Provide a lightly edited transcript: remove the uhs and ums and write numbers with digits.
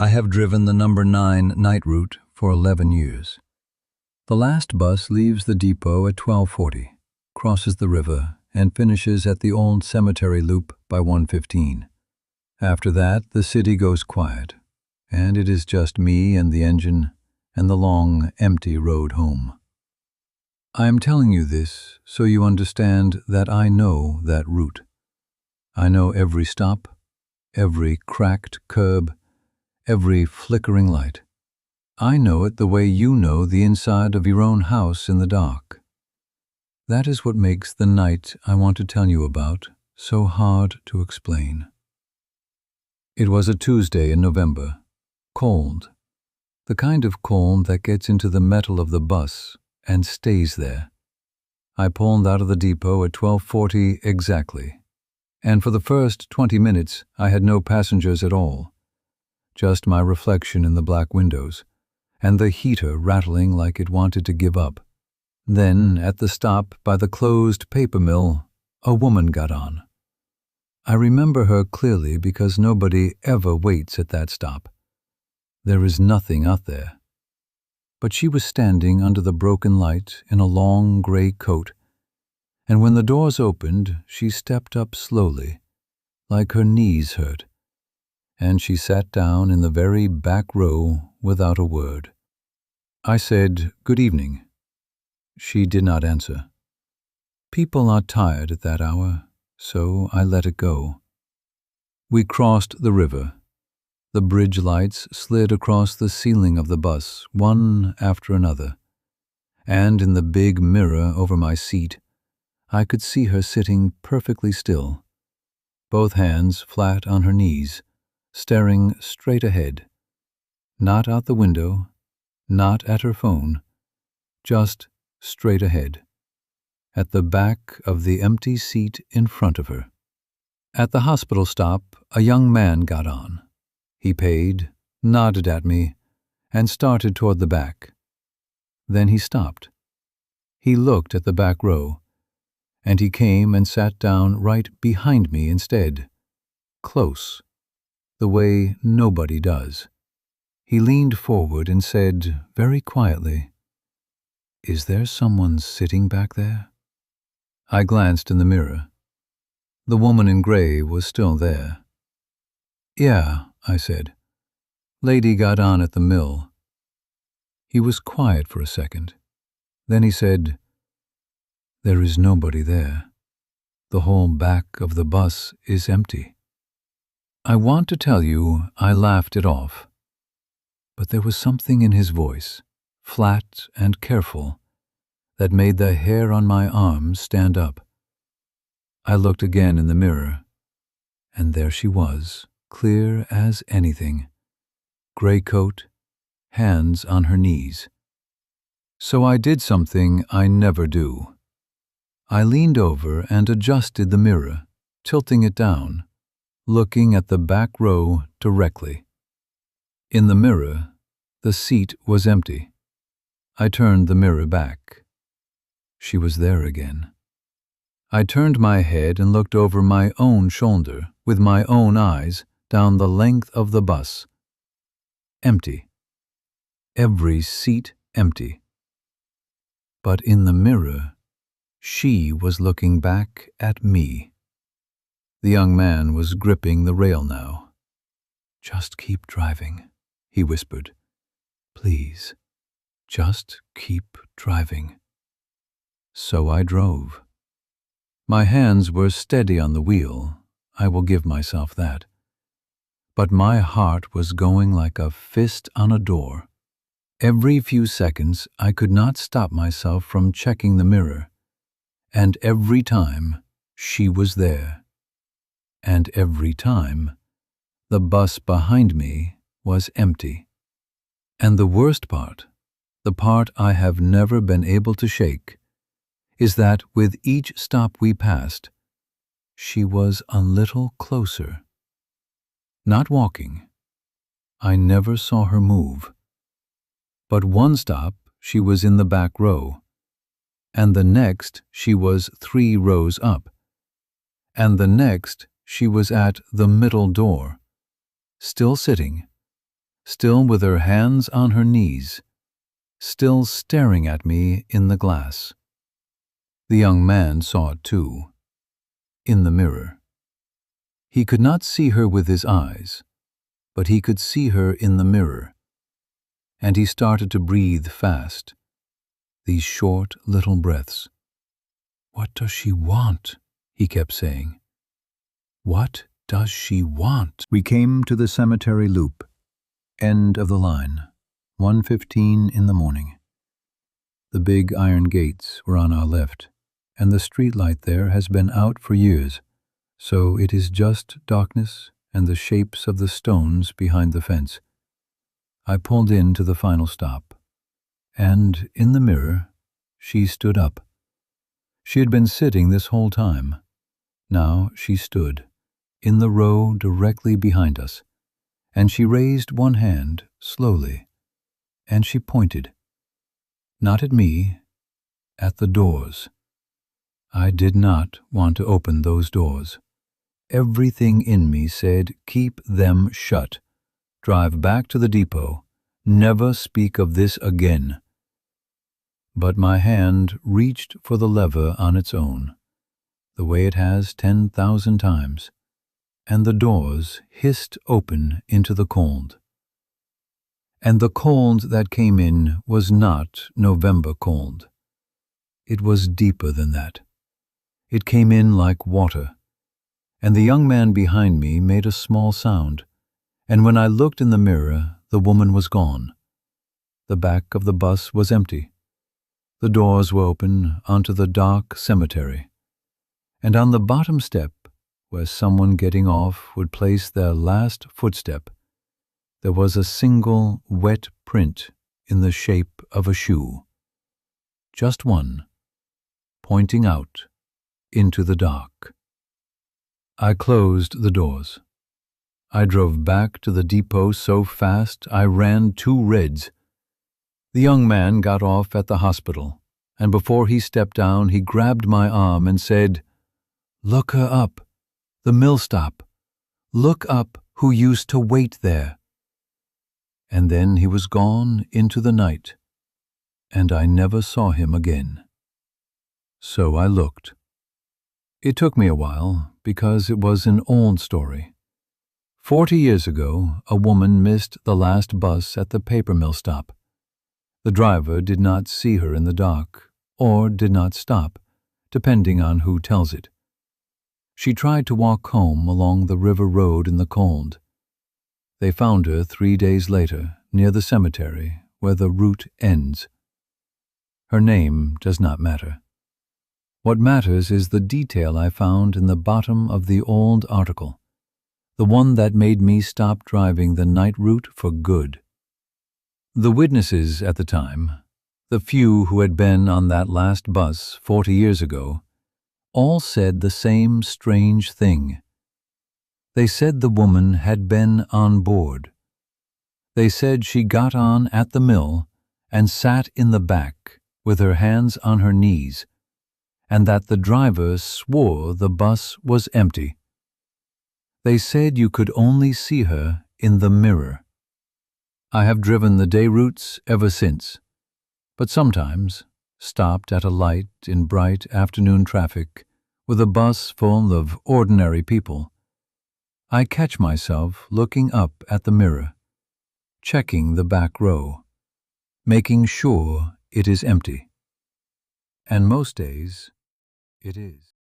I have driven the number 9 night route for 11 years. The last bus leaves the depot at 12:40, crosses the river, and finishes at the old cemetery loop by 1:15. After that, the city goes quiet, and it is just me and the engine and the long, empty road home. I am telling you this so you understand that I know that route. I know every stop, every cracked curb, every flickering light. I know it the way you know the inside of your own house in the dark. That is what makes the night I want to tell you about so hard to explain. It was a Tuesday in November, cold, the kind of cold that gets into the metal of the bus and stays there. I pulled out of the depot at 12:40 exactly, and for the first 20 minutes I had no passengers at all, just my reflection in the black windows, and the heater rattling like it wanted to give up. Then, at the stop by the closed paper mill, a woman got on. I remember her clearly because nobody ever waits at that stop. There is nothing out there. But she was standing under the broken light in a long gray coat, and when the doors opened, she stepped up slowly, like her knees hurt, and she sat down in the very back row without a word. I said, "Good evening." She did not answer. People are tired at that hour, so I let it go. We crossed the river. The bridge lights slid across the ceiling of the bus, one after another, and in the big mirror over my seat, I could see her sitting perfectly still, both hands flat on her knees, staring straight ahead, not out the window, not at her phone, just straight ahead, at the back of the empty seat in front of her. At the hospital stop, a young man got on. He paid, nodded at me, and started toward the back. Then he stopped. He looked at the back row, and he came and sat down right behind me instead, close, the way nobody does. He leaned forward and said very quietly, "Is there someone sitting back there?" I glanced in the mirror. The woman in gray was still there. "Yeah," I said. "Lady got on at the mill." He was quiet for a second. Then he said, "There is nobody there. The whole back of the bus is empty." I want to tell you I laughed it off, but there was something in his voice, flat and careful, that made the hair on my arms stand up. I looked again in the mirror, and there she was, clear as anything, gray coat, hands on her knees. So I did something I never do. I leaned over and adjusted the mirror, tilting it down, looking at the back row directly. In the mirror, the seat was empty. I turned the mirror back. She was there again. I turned my head and looked over my own shoulder with my own eyes down the length of the bus. Empty. Every seat empty. But in the mirror, she was looking back at me. The young man was gripping the rail now. "Just keep driving," he whispered. "Please, just keep driving." So I drove. My hands were steady on the wheel, I will give myself that. But my heart was going like a fist on a door. Every few seconds I could not stop myself from checking the mirror, and every time she was there. And every time the bus behind me was empty. And the worst part, the part I have never been able to shake, is that with each stop we passed, she was a little closer. Not walking. I never saw her move. But one stop she was in the back row, and the next she was 3 rows up, and the next she was at the middle door, still sitting, still with her hands on her knees, still staring at me in the glass. The young man saw it too, in the mirror. He could not see her with his eyes, but he could see her in the mirror, and he started to breathe fast, these short little breaths. "What does she want?" he kept saying. "What does she want?" We came to the cemetery loop, end of the line, 1:15 in the morning. The big iron gates were on our left, and the street light there has been out for years, so it is just darkness and the shapes of the stones behind the fence. I pulled in to the final stop, and in the mirror she stood up. She had been sitting this whole time. Now she stood, in the row directly behind us, and she raised one hand slowly, and she pointed, not at me, at the doors. I did not want to open those doors. Everything in me said, keep them shut. Drive back to the depot. Never speak of this again. But my hand reached for the lever on its own, the way it has 10,000 times, and the doors hissed open into the cold. And the cold that came in was not November cold. It was deeper than that. It came in like water, and the young man behind me made a small sound, and when I looked in the mirror, the woman was gone. The back of the bus was empty. The doors were open onto the dark cemetery, and on the bottom step, where someone getting off would place their last footstep, there was a single wet print in the shape of a shoe. Just one, pointing out into the dark. I closed the doors. I drove back to the depot so fast I ran 2 reds. The young man got off at the hospital, and before he stepped down, he grabbed my arm and said, "Look her up, the mill stop. Look up who used to wait there." And then he was gone into the night, and I never saw him again. So I looked. It took me a while, because it was an old story. 40 years ago, a woman missed the last bus at the paper mill stop. The driver did not see her in the dark, or did not stop, depending on who tells it. She tried to walk home along the river road in the cold. They found her 3 days later, near the cemetery, where the route ends. Her name does not matter. What matters is the detail I found in the bottom of the old article, the one that made me stop driving the night route for good. The witnesses at the time, the few who had been on that last bus 40 years ago, all said the same strange thing. They said the woman had been on board. They said she got on at the mill and sat in the back with her hands on her knees, and that the driver swore the bus was empty. They said you could only see her in the mirror. I have driven the day routes ever since, but sometimes stopped at a light in bright afternoon traffic with a bus full of ordinary people. I catch myself looking up at the mirror, checking the back row, making sure it is empty. And most days, it is.